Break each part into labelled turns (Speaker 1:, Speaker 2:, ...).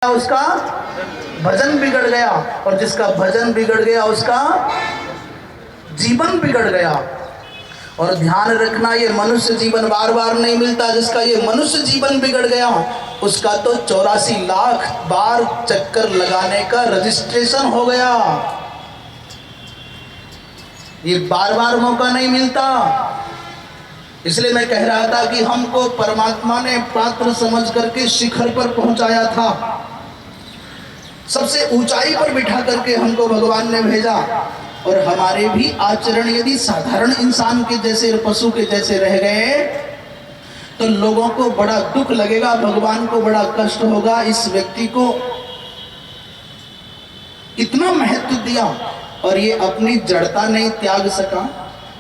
Speaker 1: उसका भजन बिगड़ गया, और जिसका भजन बिगड़ गया उसका जीवन बिगड़ गया। और ध्यान रखना, ये मनुष्य जीवन बार बार नहीं मिलता। जिसका ये मनुष्य जीवन बिगड़ गया उसका तो 84 लाख बार चक्कर लगाने का रजिस्ट्रेशन हो गया। ये बार बार मौका नहीं मिलता। इसलिए मैं कह रहा था कि हमको परमात्मा ने पात्र समझ करके शिखर पर पहुंचाया था, सबसे ऊंचाई पर बिठा करके हमको भगवान ने भेजा। और हमारे भी आचरण यदि साधारण इंसान के जैसे, पशु के जैसे रह गए तो लोगों को बड़ा दुख लगेगा, भगवान को बड़ा कष्ट होगा। इस व्यक्ति को इतना महत्व दिया और ये अपनी जड़ता नहीं त्याग सका,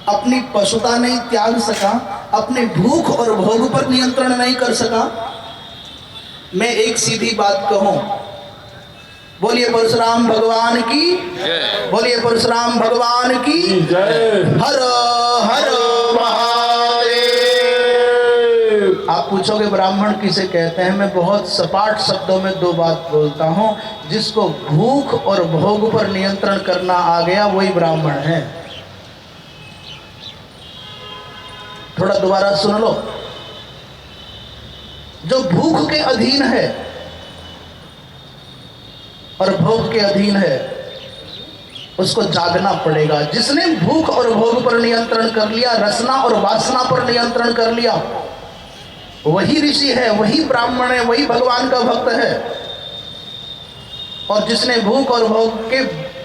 Speaker 1: अपनी पशुता नहीं त्याग सका, अपने भूख और भोग पर नियंत्रण नहीं कर सका। मैं एक सीधी बात कहूं, बोलिए परशुराम भगवान की जय, बोलिए परशुराम भगवान की जय। हर हर महादेव। आप पूछोगे ब्राह्मण किसे कहते हैं? मैं बहुत सपाट शब्दों में दो बात बोलता हूं, जिसको भूख और भोग पर नियंत्रण करना आ गया वही ब्राह्मण है। थोड़ा दोबारा सुन लो। जो भूख के अधीन है और भोग के अधीन है उसको जागना पड़ेगा। जिसने भूख और भोग पर नियंत्रण कर लिया, रसना और वासना पर नियंत्रण कर लिया, वही ऋषि है, वही ब्राह्मण है, वही भगवान का भक्त है। और जिसने भूख और भोग के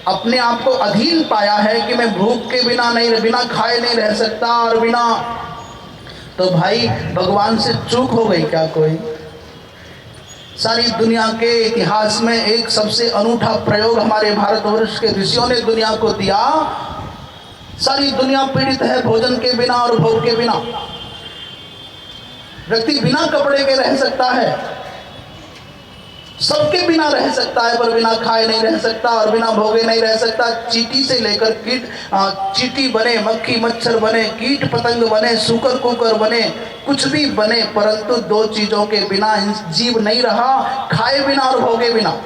Speaker 1: अपने आप को अधीन पाया है कि मैं भूख के बिना नहीं, बिना खाए नहीं रह सकता, और बिना, तो भाई भगवान से चूक हो गई क्या कोई? सारी दुनिया के इतिहास में एक सबसे अनूठा प्रयोग हमारे भारतवर्ष के ऋषियों ने दुनिया को दिया। सारी दुनिया पीड़ित है भोजन के बिना और भोग के बिना। व्यक्ति बिना कपड़े के रह सकता है, सबके बिना रह सकता है, पर बिना खाए नहीं रह सकता और बिना भोगे नहीं रह सकता। चींटी से लेकर कीट, चींटी बने, मक्खी मच्छर बने, कीट पतंग बने, सूकर कुकर बने, कुछ भी बने, परंतु दो चीजों के बिना जीव नहीं रहा, खाए बिना और भोगे बिना।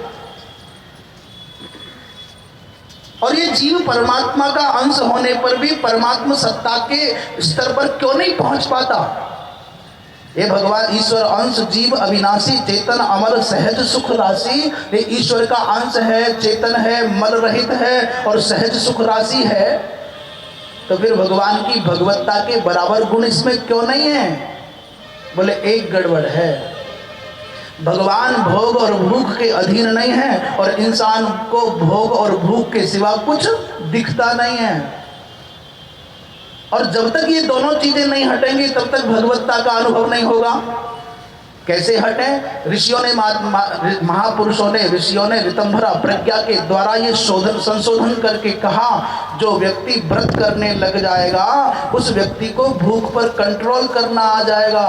Speaker 1: और ये जीव परमात्मा का अंश होने पर भी परमात्मा सत्ता के स्तर पर क्यों नहीं पहुंच पाता? ये भगवान ईश्वर अंश, जीव अविनाशी, चेतन अमर, सहज सुख राशि। ये ईश्वर का अंश है, चेतन है, मल रहित है और सहज सुख राशि है। तो फिर भगवान की भगवत्ता के बराबर गुण इसमें क्यों नहीं है? बोले एक गड़बड़ है, भगवान भोग और भूख के अधीन नहीं है और इंसान को भोग और भूख के सिवा कुछ दिखता नहीं है। और जब तक ये दोनों चीजें नहीं हटेंगी तब तक भगवत्ता का अनुभव नहीं होगा। कैसे हटे? ऋषियों ने, महापुरुषों ने, ऋषियों ने ऋतंभरा प्रज्ञा के द्वारा ये संशोधन करके कहा, जो व्यक्ति व्रत करने लग जाएगा उस व्यक्ति को भूख पर कंट्रोल करना आ जाएगा,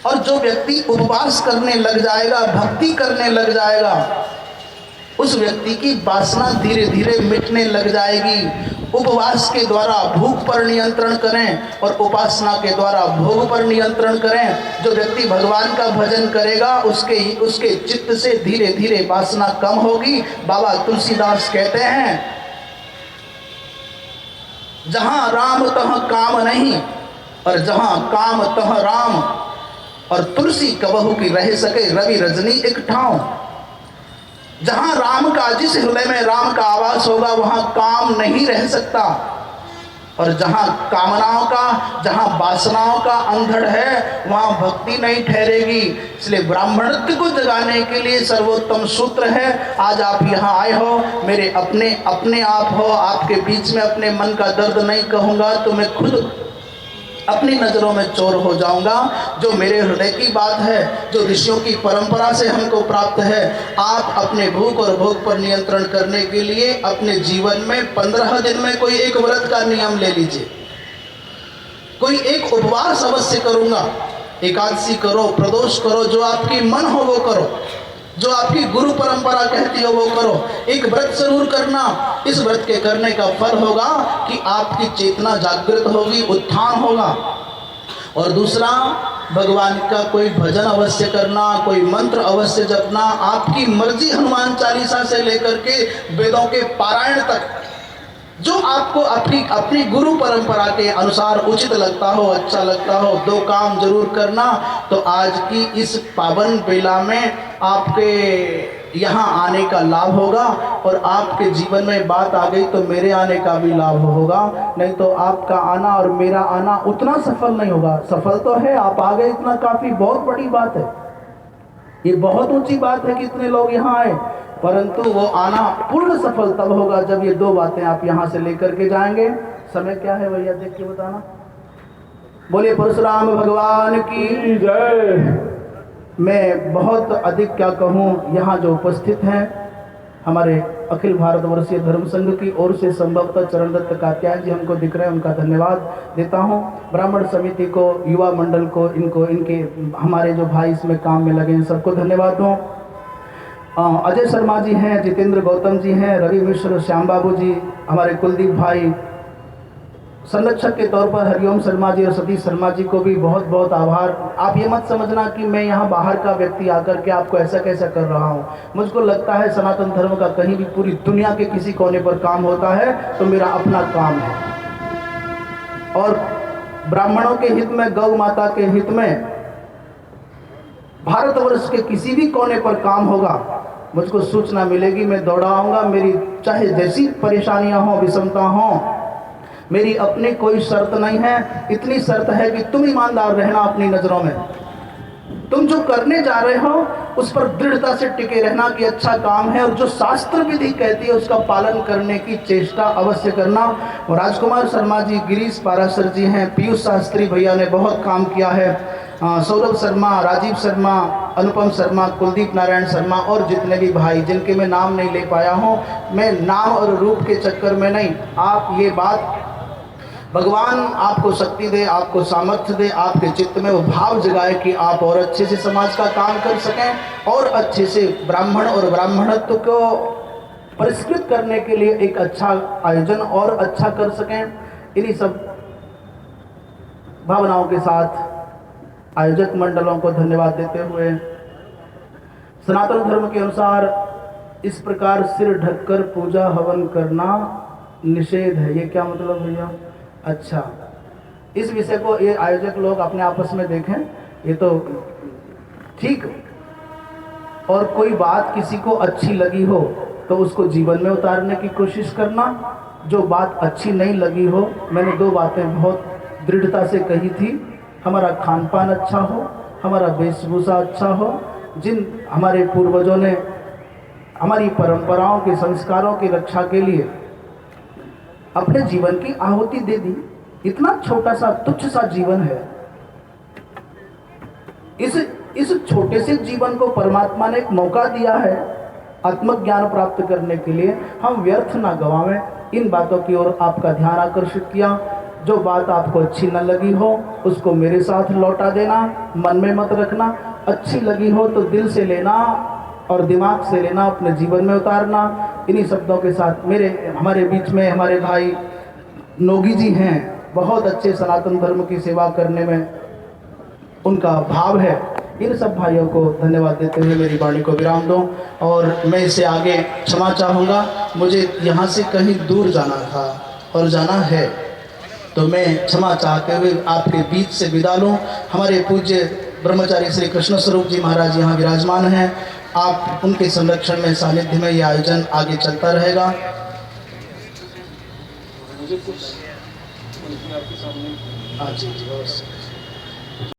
Speaker 1: और जो व्यक्ति उपवास करने लग जाएगा, भक्ति करने लग जाएगा, उस व्यक्ति की वासना धीरे धीरे मिटने लग जाएगी। उपवास के द्वारा भूख पर नियंत्रण करें और उपासना के द्वारा भोग पर नियंत्रण करें। जो व्यक्ति भगवान का भजन करेगा उसके चित्त से धीरे धीरे वासना कम होगी। बाबा तुलसीदास कहते हैं, जहां राम तहाँ काम नहीं और जहां काम तहाँ राम, और तुलसी कबहू की रह सके रवि रजनी एक ठाव। जहां राम का, जिस हृदय में राम का आवास होगा वहां काम नहीं रह सकता, और जहां कामनाओं का, जहां वासनाओं का अंधड़ है वहां भक्ति नहीं ठहरेगी। इसलिए ब्राह्मणत्व को जगाने के लिए सर्वोत्तम सूत्र है। आज आप यहाँ आए हो, मेरे अपने आप हो, आपके बीच में अपने मन का दर्द नहीं कहूँगा तो मैं खुद अपनी नज़रों में चोर हो जाऊंगा। जो मेरे हृदय की बात है, जो ऋषियों की परंपरा से हमको प्राप्त है, आप अपने भूख और भोग पर नियंत्रण करने के लिए अपने जीवन में 15 दिन में कोई एक व्रत का नियम ले लीजिए। कोई एक उपवास अवश्य करूंगा, एकादशी करो, प्रदोष करो, जो आपकी मन हो वो करो, जो आपकी गुरु परंपरा कहती हो वो करो। एक व्रत जरूर करना। इस व्रत के करने का फल होगा कि आपकी चेतना जागृत होगी, उत्थान होगा। और दूसरा, भगवान का कोई भजन अवश्य करना, कोई मंत्र अवश्य जपना, आपकी मर्जी हनुमान चालीसा से लेकर के वेदों के पारायण तक जो आपको अपनी अपनी गुरु परंपरा के अनुसार उचित लगता हो, अच्छा लगता हो, 2 काम जरूर करना। तो आज की इस पावन बेला में आपके यहाँ आने का लाभ होगा, और आपके जीवन में बात आ गई तो मेरे आने का भी लाभ होगा, नहीं तो आपका आना और मेरा आना उतना सफल नहीं होगा। सफल तो है, आप आ गए, इतना काफ़ी बहुत बड़ी बात है, ये बहुत ऊंची बात है कि इतने लोग यहाँ आए, परंतु वो आना पूर्ण सफल तब होगा जब ये 2 बातें आप यहाँ से लेकर के जाएंगे। समय क्या है भैया, देख के बताना। बोलिए परशुराम भगवान की जय। मैं बहुत अधिक क्या कहूँ, यहाँ जो उपस्थित हैं हमारे अखिल भारतवर्षीय धर्म संघ की ओर से संभवतः चरण दत्त कात्यायन जी हमको दिख रहे हैं, उनका धन्यवाद देता हूँ। ब्राह्मण समिति को, युवा मंडल को, इनके हमारे जो भाई इसमें काम में लगे हैं सबको धन्यवाद दूँ। अजय शर्मा जी हैं, जितेंद्र गौतम जी हैं, रवि मिश्र, श्याम बाबू जी, हमारे कुलदीप भाई, संरक्षक के तौर पर हरिओम शर्मा जी और सतीश शर्मा जी को भी बहुत बहुत आभार। आप ये मत समझना कि मैं यहाँ बाहर का व्यक्ति आकर के आपको ऐसा कैसा कर रहा हूँ। मुझको लगता है सनातन धर्म का कहीं भी पूरी दुनिया के किसी कोने पर काम होता है तो मेरा अपना काम है, और ब्राह्मणों के हित में, गौ माता के हित में, भारतवर्ष के किसी भी कोने पर काम होगा, मुझको सूचना मिलेगी, मैं दौड़ाऊंगा। मेरी चाहे जैसी परेशानियां हो, विषमता हो, मेरी अपनी कोई शर्त नहीं है। इतनी शर्त है कि तुम ईमानदार रहना अपनी नज़रों में, तुम जो करने जा रहे हो उस पर दृढ़ता से टिके रहना कि अच्छा काम है, और जो शास्त्र विधि कहती है उसका पालन करने की चेष्टा अवश्य करना। और राजकुमार शर्मा जी, गिरीश पाराशर जी हैं, पीयूष शास्त्री भैया ने बहुत काम किया है, सौरभ शर्मा, राजीव शर्मा, अनुपम शर्मा, कुलदीप नारायण शर्मा और जितने भी भाई जिनके मैं नाम नहीं ले पाया हूँ, मैं नाम और रूप के चक्कर में नहीं, आप ये बात, भगवान आपको शक्ति दे, आपको सामर्थ्य दे, आपके चित्त में वो भाव जगाए कि आप और अच्छे से समाज का काम कर सकें और अच्छे से ब्राह्मण और ब्राह्मणत्व को परिष्कृत करने के लिए एक अच्छा आयोजन और अच्छा कर सकें। इन्हीं सब भावनाओं के साथ आयोजक मंडलों को धन्यवाद देते हुए, सनातन धर्म के अनुसार इस प्रकार सिर ढककर पूजा हवन करना निषेध है। ये क्या मतलब भैया? अच्छा, इस विषय को ये आयोजक लोग अपने आपस में देखें, ये तो ठीक। और कोई बात किसी को अच्छी लगी हो तो उसको जीवन में उतारने की कोशिश करना, जो बात अच्छी नहीं लगी हो, मैंने 2 बातें बहुत दृढ़ता से कही थी, हमारा खान पान अच्छा हो, हमारा वेशभूषा अच्छा हो, जिन हमारे पूर्वजों ने हमारी परंपराओं के, संस्कारों की रक्षा के लिए अपने जीवन की आहुति दे दी। इतना छोटा सा तुच्छ सा जीवन है, इस छोटे से जीवन को परमात्मा ने एक मौका दिया है आत्मज्ञान प्राप्त करने के लिए, हम व्यर्थ ना गवावें। इन बातों की ओर आपका ध्यान आकर्षित किया। जो बात आपको अच्छी न लगी हो उसको मेरे साथ लौटा देना, मन में मत रखना। अच्छी लगी हो तो दिल से लेना और दिमाग से लेना, अपने जीवन में उतारना। इन्हीं शब्दों के साथ हमारे बीच में हमारे भाई नोगी जी हैं, बहुत अच्छे सनातन धर्म की सेवा करने में उनका भाव है। इन सब भाइयों को धन्यवाद देते हुए मेरी वाणी को विराम दूं, और मैं इससे आगे क्षमा चाहूँगा। मुझे यहाँ से कहीं दूर जाना था और जाना है, तो मैं क्षमा चाहते हुए आपके बीच से विदा लूँ। हमारे पूज्य ब्रह्मचारी श्री कृष्ण स्वरूप जी महाराज यहाँ विराजमान हैं, आप उनके संरक्षण में, सानिध्य में ये आयोजन आगे चलता रहेगा। हाँ जी,